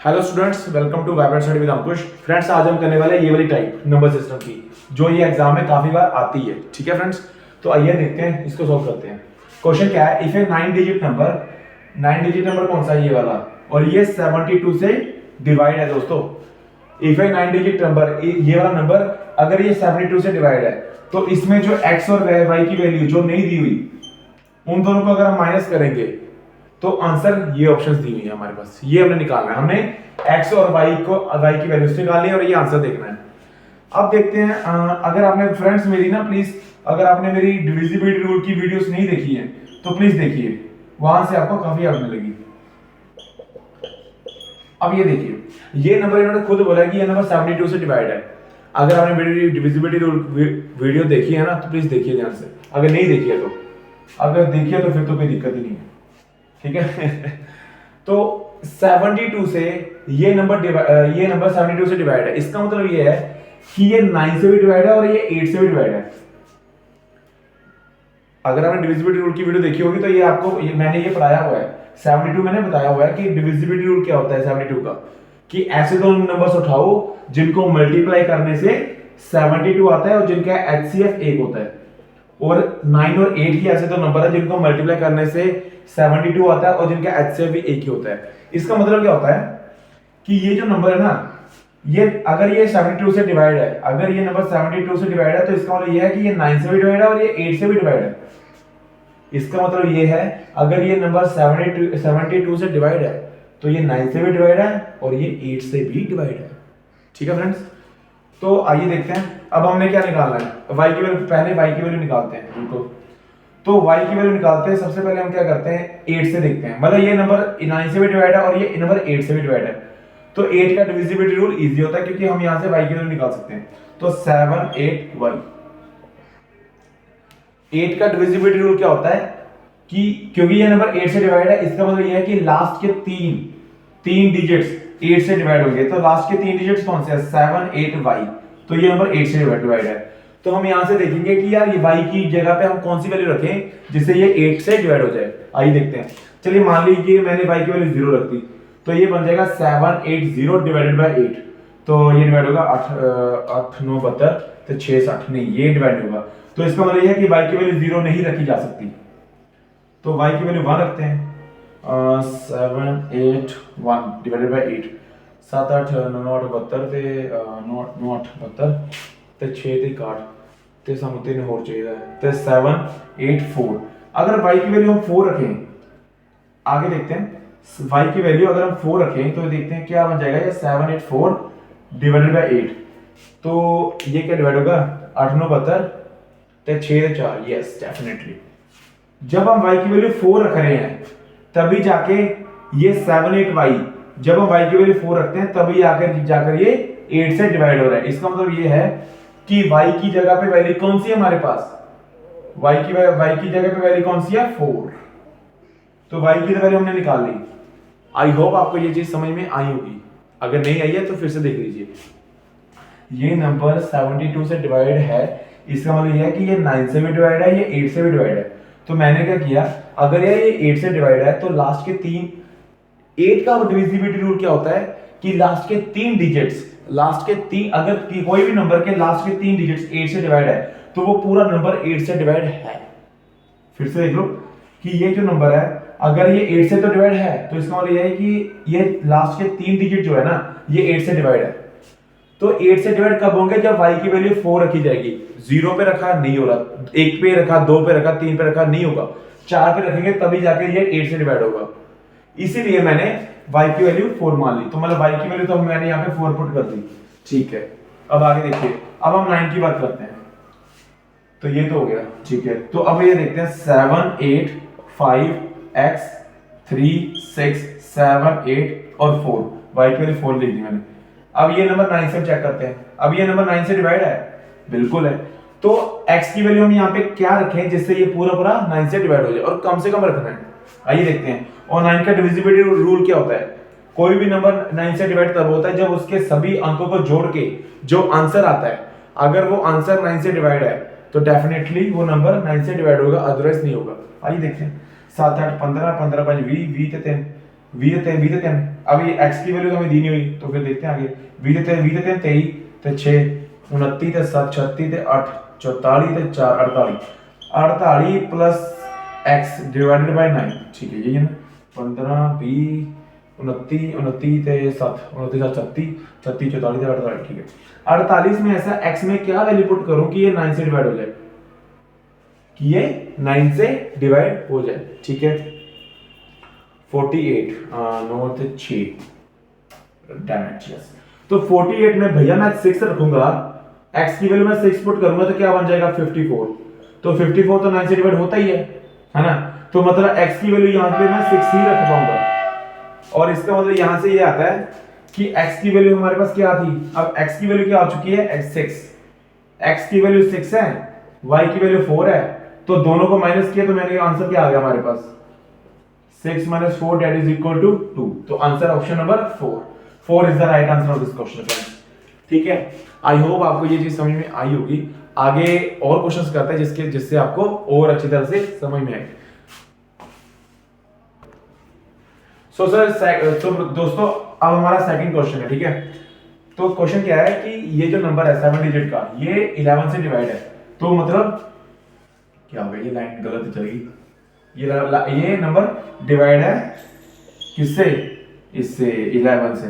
Hello students, welcome to vibrant study with Ankush. Friends, आज हम करने वाले ये वाली टाइप नंबर सिस्टम की जो ये एग्जाम में काफी बार आती है। ठीक है फ्रेंड्स, तो आइए देखते हैं, इसको सॉल्व करते हैं। क्वेश्चन क्या है, इफ ए 9 डिजिट नंबर कौन सा है, ये वाला, और ये 72 से डिवाइड है दोस्तों। इफ ए 9 डिजिट नंबर, ये वाला नंबर अगर ये 72 से डिवाइड है तो इसमें जो x और y की वैल्यू जो नहीं दी हुई, उन दोनों को अगर हम माइनस करेंगे तो आंसर ये ऑप्शंस दी हुई है हमारे पास, ये हमने निकालना है। हमने x और y की वैल्यूज निकालनी है और ये आंसर देखना है। अब देखते हैं, अगर आपने फ्रेंड्स मेरी ना प्लीज, अगर आपने मेरी डिविजिबिलिटी रूल की वीडियोस नहीं देखी है तो प्लीज देखिए, वहां से आपको काफी हेल्प मिलेगी। अब ये देखिए, ये नंबर इन्होंने खुद बोला कि ये नंबर 72 से डिवाइड है। अगर आपने मेरी डिविजिबिलिटी रूल वीडियो देखी है ना तो प्लीज देखिए ध्यान से, अगर नहीं देखी है तो, अगर देखिए तो फिर तो कोई दिक्कत ही नहीं है। ठीक है तो 72 से ये नंबर 72 से डिवाइड है। इसका मतलब ये है कि ये 9 से भी डिवाइड है और ये 8 से भी डिवाइड है। अगर आपने डिविजिबिलिटी रूल की वीडियो देखी होगी तो ये आपको मैंने ये पढ़ाया हुआ है। 72 मैंने बताया हुआ है कि डिविजिबिलिटी रूल क्या होता है 72 का, कि ऐसे दो नंबर्स उठाओ जिनको मल्टीप्लाई करने से 72 आता है और जिनका एचसीएफ 1 होता है, और 9 और 8 ही ऐसे दो नंबर है जिनको मल्टीप्लाई करने से 72 आता है और जिनका एचसीएफ भी 1 ही होता है। इसका मतलब क्या होता है कि ये जो नंबर है ना, ये अगर ये 72 से डिवाइड है, अगर ये नंबर 72 से डिवाइड है तो इसका मतलब ये है कि ये 9 से भी डिवाइड है और ये 8 से भी डिवाइड है। इसका मतलब ये है अगर ये नंबर 72 से डिवाइड है तो ये 9 से भी डिवाइड है और ये 8 से भी डिवाइड है। ठीक है फ्रेंड्स, तो आइए देखते हैं अब हमने क्या निकालना है। y की वैल्यू, पहले y की वैल्यू निकालते हैं बिल्कुल। तो y की वैल्यू निकालते हैं, सबसे पहले हम क्या करते हैं 8 से देखते हैं, मतलब ये नंबर 9 से भी डिवाइड है और ये नंबर 8 से भी डिवाइड है। तो 8 का डिविजिबिलिटी रूल इजी होता है क्योंकि हम यहां से y की वैल्यू निकाल सकते हैं। तो 7 8 1, 8 का डिविजिबिलिटी रूल क्या होता है कि क्योंकि ये नंबर 8 से डिवाइड है, इसका मतलब ये है कि लास्ट के तीन डिजिट्स 8 से डिवाइड होंगे। तो लास्ट के 3 डिजिट्स कौन से हैं, 7 8 y, तो ये नंबर 8 से डिवाइड है। तो हम यहां से देखेंगे कि यार ये y की जगह पे हम कौन सी वैल्यू रखें जिससे ये 8 से डिवाइड हो जाए। आइए देखते हैं। चलिए मान लीजिए मैंने y की वैल्यू 0 रख दी, तो ये बन जाएगा 780 डिवाइडेड बाय 8, तो ये डिवाइड होगा 8 9 72, तो 6 60, नहीं ये डिवाइड होगा। तो इसका मतलब ये है कि y की वैल्यू 0 नहीं रखी जा सकती, तो y की वैल्यू 1 रखते हैं। 7 8 1 डिवाइडेड बाय 8, 7 8 9 8 72 ਤੇ 9 8 72 ਤੇ 6 ਤੇ 61 ਤੇ ਸਾਨੂੰ 3 ਹੋਰ ਚਾਹੀਦਾ ਹੈ ਤੇ 7 8 4। अगर y की वैल्यू हम 4 रखें, आगे देखते हैं y की वैल्यू अगर हम 4 रखें तो देखते हैं क्या बन जाएगा, ये 7 8 4 डिवाइडेड बाय 8, तो ये क्या डिवाइड होगा 8 9 72 ते 6 ते 4, यस डेफिनेटली। जब हम y की वैल्यू 4 रख रहे हैं तभी जाके ये 7 8 y, जब हम y की वैल्यू 4 रखते हैं तभी जाकर ये 8 से डिवाइड हो रहा है। इसका मतलब ये है कि y की जगह पे वैल्यू कौन सी है हमारे पास, y की जगह पे वैल्यू कौन सी है 4, तो y की वैल्यू हमने निकाल ली। आई होप आपको ये चीज समझ में आई होगी, अगर नहीं आई है तो फिर से देख लीजिए। ये नंबर 72 से डिवाइड है, इसका मतलब ये है कि ये 9 से भी डिवाइड है, ये 8 से भी डिवाइड है। तो मैंने क्या किया, अगर ये 8 से डिवाइड है तो लास्ट के 8 का डिविजिबिलिटी रूल क्या होता है कि लास्ट के 3 डिजिट्स, अगर कोई भी नंबर के लास्ट के 3 डिजिट्स 8 से डिवाइड है तो वो पूरा नंबर 8 से डिवाइड है। फिर से देख लो कि ये जो नंबर है अगर ये 8 से तो डिवाइड है, तो इसका मतलब ये है कि ये लास्ट के 3 डिजिट जो है ना ये 8 से डिवाइड है। तो 8 से डिवाइड कब होंगे, जब y की वैल्यू 4 रखी जाएगी। 0 पे रखा नहीं हो रहा, 1 पे रखा, 2 पे रखा, 3 पे रखा नहीं होगा, 4 पे रखेंगे तभी जाके ये 8 से डिवाइड होगा। इसीलिए मैंने y की वैल्यू 4 मान ली, तो मतलब y की वैल्यू तो मैंने यहाँ पे 4 पुट कर दी। ठीक है, अब आगे देखिए, अब हम 9 की बात करते हैं। तो ये तो हो गया, ठीक है। तो अब ये देखते हैं 7 8 5 x 3 6 7 8 और 4, y की वैल्यू 4 लिख दी मैंने। अब ये नंबर 9 से चेक करते हैं, अब ये नंबर 9 से डिवाइड है, बिल्कुल है। तो x की वैल्यू हम यहाँ पे क्या रखें जिससे ये पूरा 9 से डिवाइड हो जाए, और कम से कम रखना है। आइए देखते हैं। और 9 का डिविजिबिलिटी रूल क्या होता है, कोई भी नंबर 9 से डिवाइड तब होता है जब उसके सभी अंकों को जोड़ के जो आंसर आता है, अगर वो आंसर 9 से डिवाइड है तो डेफिनेटली वो नंबर 9 से डिवाइड होगा, अदरवाइज नहीं होगा। आइए देखते हैं। 7 8 15 15 5 20 20 3 20 देते हैं। अब ये x की वैल्यू तो हमें दी नहीं हुई, तो फिर देखते हैं आगे। 20 देते हैं 23 ते 6 29 ते 7 36 ते 8 44 ते 4 48 48 प्लस x डिवाइडेड बाय 9। ठीक है, यही है ना। 15 20 29 29 ते 7 29 7 36 36 44 ते 48। ठीक है, 48 में ऐसा x में क्या वैल्यू पुट करूं कि ये 9 से डिवाइड हो जाए, कि ये 9 से डिवाइड हो जाए। ठीक है, 48 9 से 6 डैमेज। यस, तो 48 में भैया मैं 6 रखूंगा, x की वैल्यू में 6 पुट करूंगा तो क्या बन जाएगा 54। तो 54 तो 9 से डिवाइड होता ही है ना। तो मतलब x की वैल्यू यहां पे मैं 6 ही रख पाऊंगा, और इसका मतलब यहां से ये आता है कि x की वैल्यू हमारे पास क्या थी। अब x की वैल्यू क्या हो चुकी है, x6। x की वैल्यू 6 है, y की वैल्यू 4 है, तो दोनों को माइनस किया तो मेरे आंसर क्या आ गया हमारे पास, 6 minus 4 that is equal to 2। तो answer option number 4। 4 is the right answer of this question friends. ठीक है, आई होप आपको ये चीज समझ में आई होगी। आगे और क्वेश्चंस करते हैं जिससे आपको और अच्छी तरह से समझ में आए। सो दोस्तों अब हमारा सेकंड क्वेश्चन है। ठीक है, तो क्वेश्चन क्या है कि ये जो नंबर है 7 डिजिट का, ये 11 से डिवाइड है। तो मतलब क्या हो गया, ये लाइन गलत चलेगी। ये नंबर डिवाइड है किससे, इससे 11 से।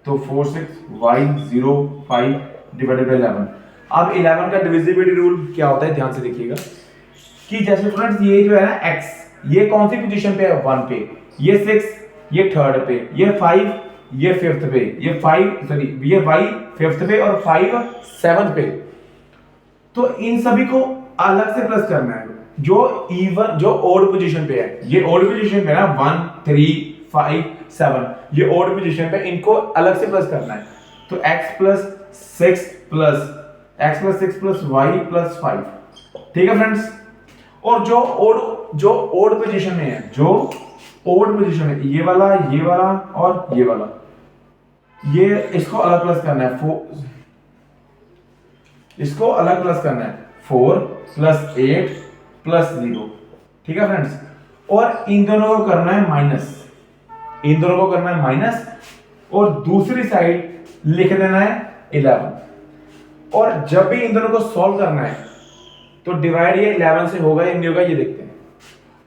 तो 46y05 डिवाइडेड बाय 11। अब 11 का डिविजिबिलिटी रूल क्या होता है, ध्यान से देखिएगा कि जैसे फ्रेंड्स ये जो है ना x, ये कौन सी पोजीशन पे है, 1 पे, ये 6 ये थर्ड पे, ये 5 ये फिफ्थ पे, ये 5 सॉरी ये y फिफ्थ पे और 5 सेवंथ पे। तो इन सभी को अलग से प्लस करना है। जो इवन जो ओड पोजीशन पे है, ये ओड पोजीशन पे ना 1 3 5 7, ये ओड पोजीशन पे, इनको अलग से प्लस करना है। तो x plus 6 plus y plus 5। ठीक है फ्रेंड्स, और जो ओड पोजीशन में है, जो ओड पोजीशन है, ये वाला और ये वाला, ये इसको अलग प्लस करना है। इसको अलग प्लस करना है, 4 प्लस 8 प्लस 0। ठीक है फ्रेंड्स, और इन दोनों को करना है माइनस, इन दोनों को करना है माइनस, और दूसरी साइड लिख देना है 11। और जब भी इन दोनों को सॉल्व करना है तो डिवाइड ये 11 से होगा या नहीं होगा, ये देखते हैं।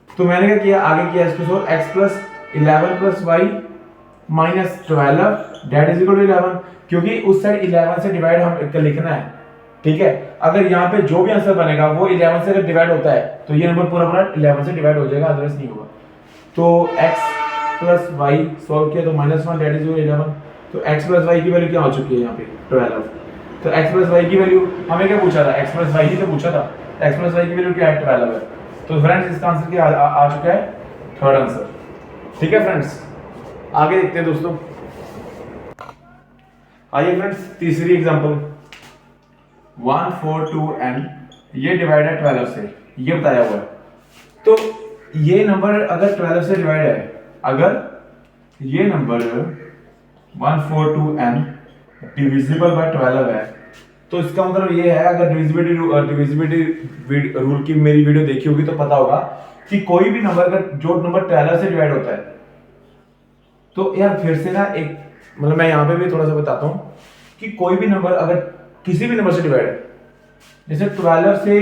तो मैंने क्या किया, आगे किया इसको सॉल्व, x प्लस 11 प्लस y minus 12 that is equal to 11, क्योंकि उस साइड 11 से डिवाइड हम लिखना है। ठीक है, अगर यहाँ पे जो भी आंसर बनेगा वो 11 से अगर डिवाइड होता है तो ये नंबर पूरा 11 से डिवाइड हो जाएगा, अदरवाइज नहीं होगा। तो x प्लस वाई सॉल्व किया तो -1 डेट इज 11। तो x प्लस वाई की वैल्यू क्या हो चुकी है यहाँ पे 12। तो x प्लस वाई की वैल्यू हमें क्या पूछा था, x प्लस वाई ही तो पूछा था। x प्लस वाई की वैल्यू क्या है 12 है। तो फ्रेंड्स इसका आंसर क्या आ चुका है, थर्ड आंसर। ठीक है फ्रेंड्स, आगे देखते हैं दोस्तों। आइए फ्रेंड्स, तीसरी एग्जांपल 142n, ये डिवाइड है 12 से, ये बताया हुआ है। तो ये नंबर अगर 12 से डिवाइड है, अगर ये नंबर 142n डिविजिबल बाय 12 है, तो इसका मतलब ये है, अगर डिविजिबिलिटी रूल की मेरी वीडियो देखी होगी तो पता होगा कि कोई भी नंबर अगर जो नंबर 12 से डिवाइड होता है, तो यार फिर से ना एक मतलब मैं यहाँ पे भी थोड़ा सा बताता हूँ कि कोई भी नंबर अगर किसी भी नंबर से डिवाइड है, जैसे 12 से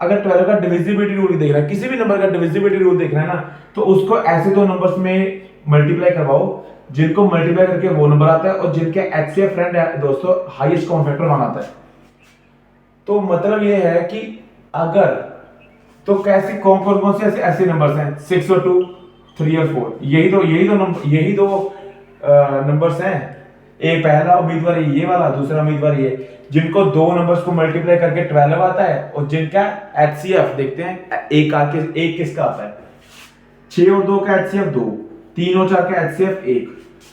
अगर 12 का डिविजिबिलिटी रूल देख रहा है, किसी भी नंबर का डिविजिबिलिटी रूल देख रहा है ना, तो उसको ऐसे दो नंबर्स में मल्टीप्लाई करवाओ जिनको मल्टीप्लाई करके वो नंबर आता है और जिनके एचसीएफ फ्रेंड है दोस्तों हाईएस्ट कॉमन फैक्टर 1 आता है। तो मतलब ये है कि अगर तो कैसे कौन से ऐसे नंबर्स हैं 6 और 2 3 और 4, यही दो नंबर्स हैं। एक पहला उम्मीदवार ये वाला, दूसरा उम्मीदवार ये, जिनको दो नंबर्स को मल्टीप्लाई करके 12 आता है और जिनका एचसीएफ देखते हैं एक किसका आता है, 6 और 2 का एचसीएफ 2, 3 और 4 का एचसीएफ 1।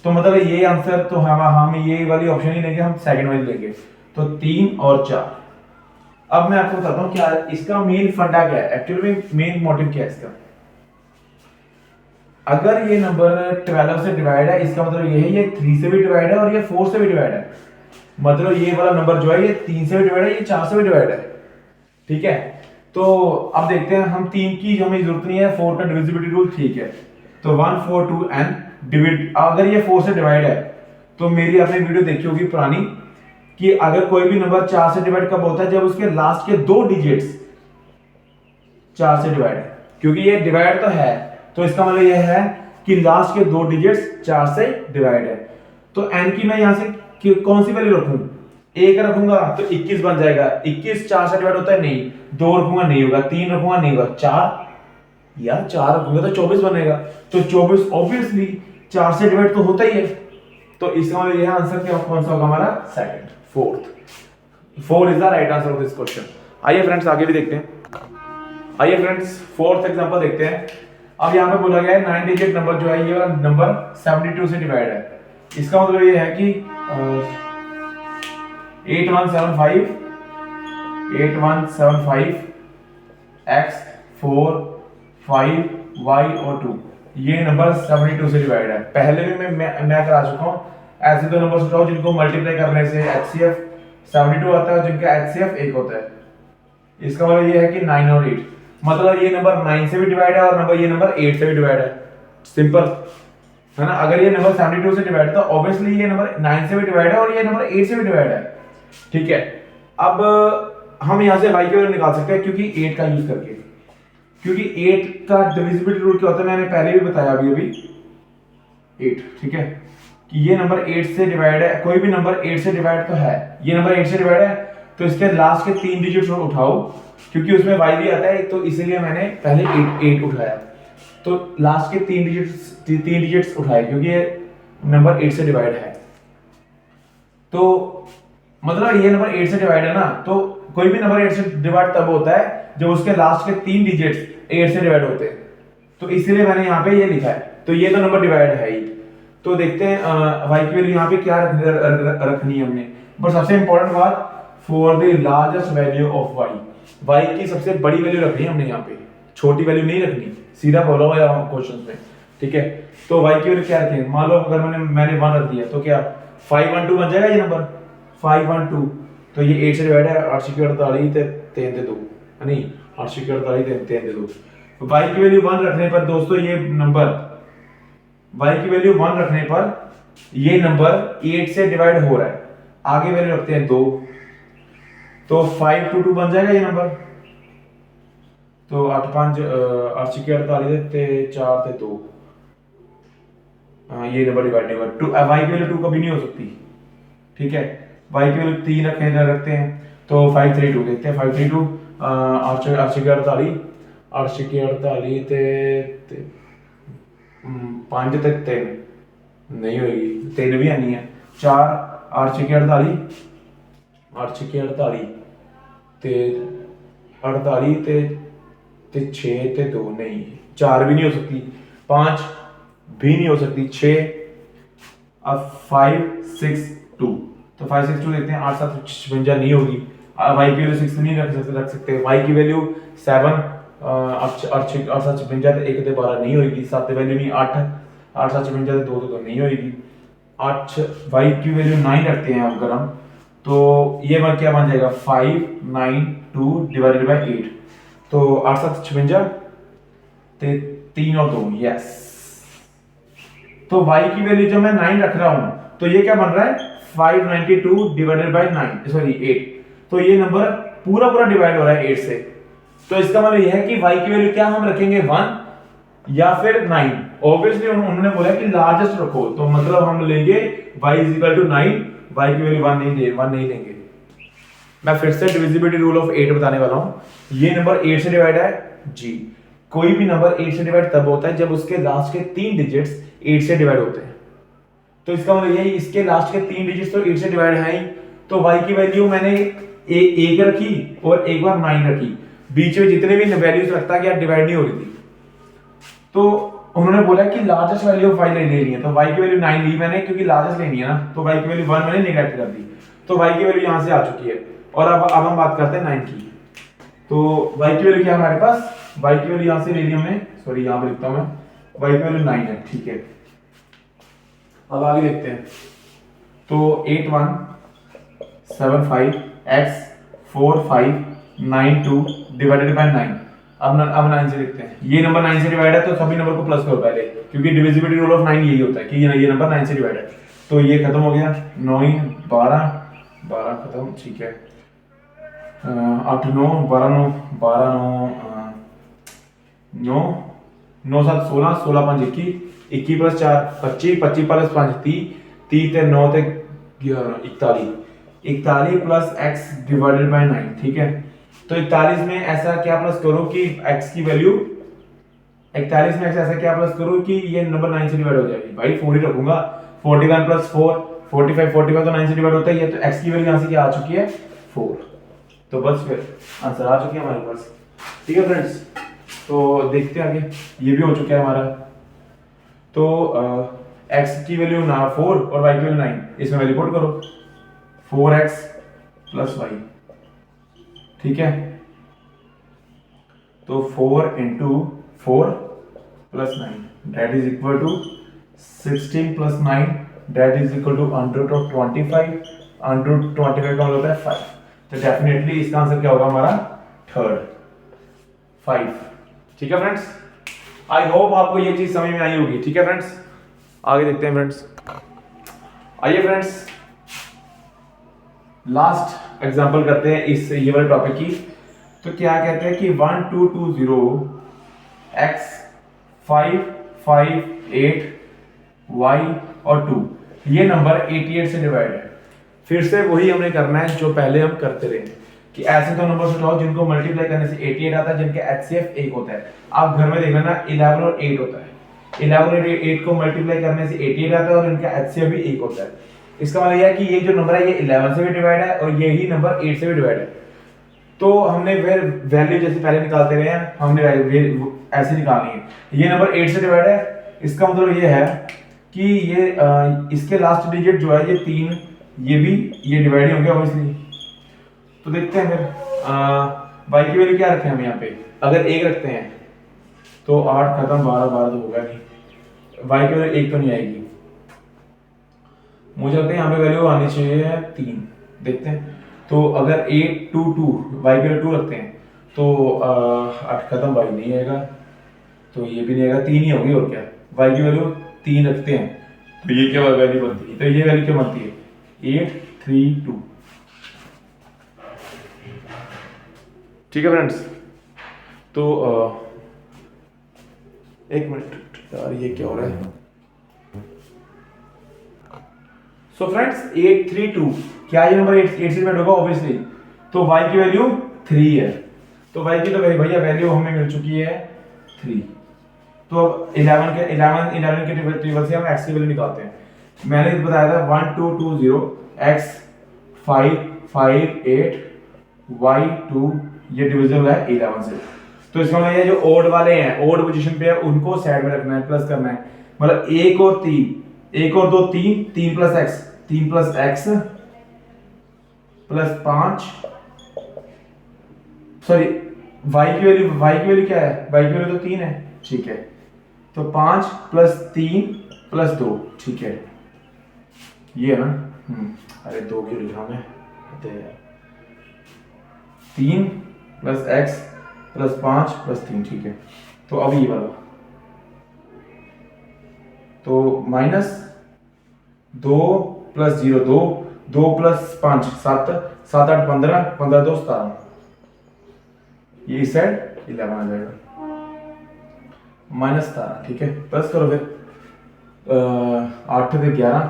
तो मतलब ये आंसर तो हम ये वाली ऑप्शन ही लेंगे, हम सेकंड वाली लेंगे। तो 3 और 4। अब मैं आपको बताता हूं क्या इसका मेन फंडा क्या है, एक्चुअली में मेन मोटिव क्या है इसका। अगर ये नंबर 12 से डिवाइड है, इसका मतलब ये है ये 3 से भी डिवाइड है और ये 4 से भी डिवाइड है। मतलब ये वाला नंबर जो है ये 3 से भी डिवाइड है, ये 4 से भी डिवाइड है। ठीक है, तो अब देखते हैं हम 3 की हमें जरूरत नहीं है, 4 का डिविजिबिलिटी रूल ठीक है। तो 142n डिवाइड, अगर ये 4 से डिवाइड है तो मेरी आपने वीडियो देखी होगी पुरानी कि अगर कोई भी नंबर 4 से डिवाइड कब होता है, जब उसके लास्ट के 2 डिजिट्स 4 से डिवाइड है। क्योंकि ये डिवाइड तो है, तो इसका मतलब ये है कि लास्ट के 2 डिजिट्स 4 से डिवाइड है। तो n की मैं यहां से कौन सी वैल्यू रखूं, 1 रखूंगा तो 21 बन जाएगा। 21 4 से डिवाइड होता है नहीं, 2 रखूंगा नहीं होगा, 3 रखूंगा नहीं होगा, 4 यार 4 रखूंगा तो 24 बनेगा। तो 24 ऑब्वियसली 4 से डिवाइड तो होता ही है। तो इसका मतलब यह आंसर क्या कौन सा होगा हमारा, second, fourth. 4 is the right answer of this question. आइए फ्रेंड्स आगे भी देखते हैं। आइए फ्रेंड्स फोर्थ एग्जांपल देखते हैं। अब यहाँ पे बोला गया है 9 डिजिट नंबर जो है ये वाला नंबर 72 से डिवाइड है। इसका मतलब ये है कि 8175 x 4 5 y और 2 ये नंबर 72 से डिवाइड है। पहले भी मैं करा चुका हूँ। ऐसे दो नंबर उठाओ जिनको मल्टीप्लाई करने से HCF 72 आता है और जिनका HCF 1 होता है। इसका मतलब ये है कि 9 और 8, मतलब ये नंबर 9 से भी डिवाइड है और ये नंबर 8 से भी डिवाइड है। सिंपल है ना। अगर ये नंबर 72 से डिवाइड है तो ऑब्वियसली ये नंबर 9 से भी डिवाइड है और ये नंबर 8 से भी डिवाइड है। ठीक है, अब हम यहां से y की वैल्यू निकाल सकते हैं क्योंकि 8 का यूज करके, क्योंकि 8 का डिविजिबिलिटी रूल क्या होता है मैंने पहले भी बताया अभी 8। ठीक है, कि ये नंबर 8 से डिवाइड है, कोई भी नंबर 8 से डिवाइड तो है, ये नंबर 8 से डिवाइड है तो इसके लास्ट के 3 डिजिट्स उठाओ, क्योंकि उसमें y भी आता है तो इसीलिए मैंने पहले 8 उठाया। तो लास्ट के 3 डिजिट्स उठाए क्योंकि ये नंबर 8 से डिवाइड है। तो मतलब ये नंबर 8 से डिवाइड है ना, तो कोई भी नंबर 8 से डिवाइड तब होता है जब उसके लास्ट के 3 डिजिट्स 8 से डिवाइड होते हैं। तो इसीलिए मैंने यहाँ पे ये लिखा है। तो ये तो नंबर डिवाइड है ही। तो देखते हैं y की वैल्यू यहाँ पे क्या रखनी है हमने। बट सबसे इंपॉर्टेंट बात, for the largest value of y की सबसे बड़ी वैल्यू रखनी है हमने यहाँ पे, छोटी वैल्यू नहीं रखनी, सीधा बोला हुआ है क्वेश्चन में। ठीक है, तो y की वैल्यू क्या रखें, मान लो अगर मैंने 1 रख दिया तो क्या 512 बन जाएगा ये नंबर 512। तो ये 8 से डिवाइड है, 8 की 48 ते 3 ते 2 नहीं 8 की 48 ते 3 ते 2। तो y की वैल्यू 1 रखने पर दोस्तों ये नंबर y की वैल्यू 1 रखने पर ये नंबर 8 से डिवाइड हो रहा है। आगे वैल्यू रखते हैं 2, तो 522 बन जाएगा ये नंबर। तो 8 5 8 की 48 ते 4 ते 2, ये नंबर डिवाइड नहीं होगा। y की वैल्यू 2 कभी नहीं हो सकती। ठीक है, y की वैल्यू 3 रखते हैं तो 532 देखते हैं। 532 8 की 48 8 की 48 ते 5 तक 3 नहीं होगी, 3 भी आनी है। 4 8 की 48 8 की 48 ते 48 ते 6 ते 2 नहीं, 4 भी नहीं हो सकती, 5 भी नहीं हो सकती, 6 अब 5 6 2 तो 5 6 2 देखते हैं। 8 7 56 नहीं होगी। y की वैल्यू 6 नहीं रख सकते। y की वैल्यू 7 8 7 56 1 ते 12 नहीं होगी। 7 वैल्यू नहीं 8 8 7 56 2 तो नहीं होगी। 8 y की वैल्यू 9 रखते हैं अगर हम, तो ये क्या बन जाएगा 5 9 2 डिवाइडेड बाय 8। तो 8 7 56 ते 3 और 2 यस। तो y की वैल्यू जब मैं 9 रख रहा हूं तो ये क्या बन रहा है 592 डिवाइडेड बाय 9 सॉरी 8। तो ये नंबर पूरा डिवाइड हो रहा है 8 से। तो इसका मतलब ये है कि y की वैल्यू क्या हम रखेंगे 1 या फिर 9। ऑब्वियसली उन्होंने बोला कि लार्जेस्ट रखो, तो मतलब हम लेंगे y 9, y की वैल्यू 1 नहीं लेंगे। मैं फिर से डिविजिबिलिटी रूल ऑफ 8 बताने वाला हूं। ये नंबर 8 से डिवाइड है जी। कोई भी नंबर 8 से डिवाइड तब होता है जब उसके लास्ट के 3 डिजिट्स 8 से डिवाइड होते हैं। तो इसका मतलब यही, इसके लास्ट के 3 डिजिट्स तो 8 से डिवाइड है ही। तो y की वैल्यू मैंने 1 रखी और एक बार 9 रखी, बीच में जितने भी वैल्यूज रखता गया डिवाइड नहीं हो रही थी। तो उन्होंने बोला कि लार्जेस्ट वैल्यू ऑफ y ले लेनी है, तो y की वैल्यू 9 ली मैंने क्योंकि लार्जेस्ट लेनी है ना। तो y की वैल्यू 1 मैंने नेगलेक्ट कर दी, तो y की वैल्यू यहां से आ चुकी है। और अब हम बात करते हैं 9 की। तो y की वैल्यू क्या हमारे पास, y की वैल्यू यहां से ले ली हमने, सॉरी यहां पे लिखता हूं मैं, y की वैल्यू 9 है। ठीक है, अब आगे देखते हैं। तो 8175 x 4592 डिवाइडेड बाय 9। अब 9 से लिखते हैं। ये नंबर 9 से डिवाइड है तो सभी नंबर को प्लस करो पहले, क्योंकि डिविजिबिलिटी रूल ऑफ 9 यही होता है कि ये नंबर 9 से डिवाइड है। तो ये खत्म हो गया, 9 12 12 खत्म, ठीक है। 8 9 12 9 12 9 9 7 16 16 5 21 21 प्लस 4 25 25 प्लस 5 30 30 ते 9 ते 11 41 41 प्लस x डिवाइडेड बाय 9, ठीक है। तो 41 में ऐसा क्या प्लस करो कि x की वैल्यू 41 में ऐसा क्या प्लस करो कि ये नंबर 9 से डिवाइड हो जाएगी। भाई 4 ही रखूंगा, 41 प्लस 4 45 45 तो 9 से डिवाइड होता ही है, तो x की वैल्यू यहां से क्या आ चुकी है 4। तो बस फिर आंसर आ चुकी है हमारे पास, ठीक है फ्रेंड्स। तो देखते हैं आगे, ये भी हो चुका है हमारा। तो x की वैल्यू ना 4 और y की वैल्यू 9, इसमें वैल्यू पुट करो 4x प्लस y, ठीक है। तो 4 into 4 plus 9 that is equal to 16 plus 9 that is equal to under root of 25, under root 25 का मतलब होता है 5। तो डेफिनेटली इसका आंसर क्या होगा हमारा थर्ड 5, ठीक है फ्रेंड्स। आई होप आपको ये चीज समझ में आई होगी, ठीक है फ्रेंड्स। आगे देखते हैं फ्रेंड्स। आइए फ्रेंड्स लास्ट एग्जांपल करते हैं इस ये वाले टॉपिक की। तो क्या कहते हैं कि 1 2 2 0 x 5 5 8 y और 2 ये नंबर 88 से डिवाइड है। फिर से वही हमने करना है जो पहले हम करते रहे कि ऐसे दो नंबर्स उठाओ जिनको मल्टीप्लाई करने से 88 आता है, जिनके HCF 1 होता है। आप घर में देख लेना 11 और 8 होता है, 11 और 8 को मल्टीप्लाई करने से 88 आता है और इनका HCF भी 1 होता है। इसका मतलब यह है कि ये जो नंबर है ये 11 से भी डिवाइड है और यही नंबर 8 से भी डिवाइड है। तो हमने फिर वैल्यू जैसे पहले निकालते रहे हैं, हमने ऐसे निकालनी है। ये नंबर 8 से डिवाइड है, इसका मतलब ये है कि ये इसके लास्ट डिजिट जो है ये 3, ये भी ये डिवाइड होंगे ऑब्वियसली। तो देखते हैं फिर y की वैल्यू क्या रखें हम यहाँ पे। अगर 1 रखते हैं तो 8 खत्म, 12 12 तो होगा नहीं, y की वैल्यू 1 तो नहीं आएगी। मुझे लगता है यहाँ पे वैल्यू आनी चाहिए 3। देखते हैं तो अगर 8 2 2 y की वैल्यू 2 रखते हैं तो 8 खत्म, y नहीं आएगा, तो ये भी नहीं आएगा, 3 ही होगी और क्या। y की वैल्यू 3 रखते हैं तो ये क्या वैल्यू बनती है, तो ये वैल्यू क्या बनती है 8 3 2, ठीक है फ्रेंड्स। तो एक मिनट यार ये क्या हो रहा है। सो फ्रेंड्स 8 3 2 क्या ये नंबर 8 से डिवाइड होगा ऑब्वियसली। तो y की वैल्यू 3 है, तो y की तो भैया वैल्यू हमें मिल चुकी है 3। तो अब 11 के टेबल से हम x की वैल्यू निकालते हैं। मैंने बताया था 1 2 2 0 x 5 5 8 y 2 ये डिविजिबल है 11 से। तो इसका मतलब ये जो ओड वाले हैं, ओड पोजीशन पे है, उनको साइड में रखना है, प्लस करना है। मतलब 1 और 3 1 और 2 3 3 plus x 3 plus x plus 5 sorry y की वैल्यू क्या है, y की वैल्यू तो 3 है, ठीक है। तो 5 प्लस 3 प्लस 2, ठीक है। ये है ना अरे 2 क्यों लिख रहा हूं मैं, 3 प्लस x प्लस 5 प्लस 3, ठीक है। तो अब ये वाला तो माइनस 2 प्लस 0 2 2 प्लस 5 7 7 8 15 15 2 17, ये इस साइड 11 आ जाएगा माइनस 17, ठीक है। प्लस करो फिर 8 से 11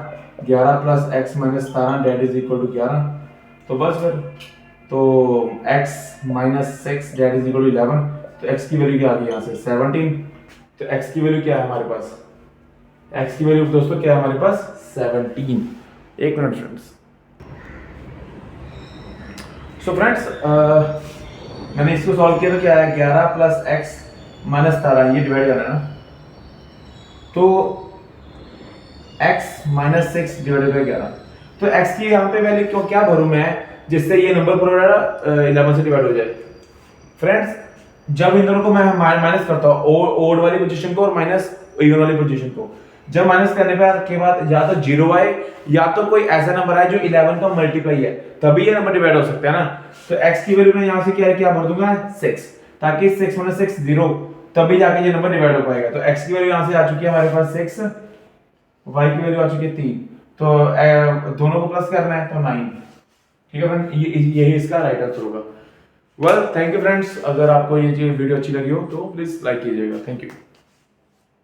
11 plus x minus 17 that is equal to 11। तो बस फिर तो x minus 6 that is equal to 11। तो x की वैल्यू क्या आ गई यहाँ से 17। तो x की वैल्यू क्या है हमारे पास, x की वैल्यू दोस्तों क्या है हमारे पास 17। एक मिनट फ्रेंड्स। सो फ्रेंड्स मैंने इसको सॉल्व किया तो क्या है 11 प्लस x माइनस 17 ये डिवाइड करना है ना। तो x माइनस 6 डिवाइडेड बाय 11, तो x की यहाँ पे वैल्यू क्यों क्या भरूं मैं जिससे ये नंबर पूरा 11 से डिवाइड हो जाए। फ्रेंड्स जब इन दोनों को मैं माइनस करता हूँ ओड वाली पोजीशन को और माइनस इवन वाली पोजीशन को, जब माइनस करने के बाद या तो 0 आए या तो कोई ऐसा नंबर आए जो 11 का मल्टीप्लाई है, तभी ये नंबर डिवाइड हो सकता है ना। तो x की वैल्यू में यहाँ से क्या भर दूंगा 6, ताकि 6 - 6 0 तभी जाके ये नंबर डिवाइड हो पाएगा। तो x की वैल्यू यहाँ से आ चुकी है हमारे पास 6, y की वैल्यू आ चुकी है 3, तो दोनों को प्लस करना है तो 9। ठीक है फ्रेंड, यही इसका राइट आंसर होगा। वेल थैंक यू फ्रेंड्स, अगर आपको ये वीडियो अच्छी लगी हो तो प्लीज लाइक कीजिएगा। Thank you.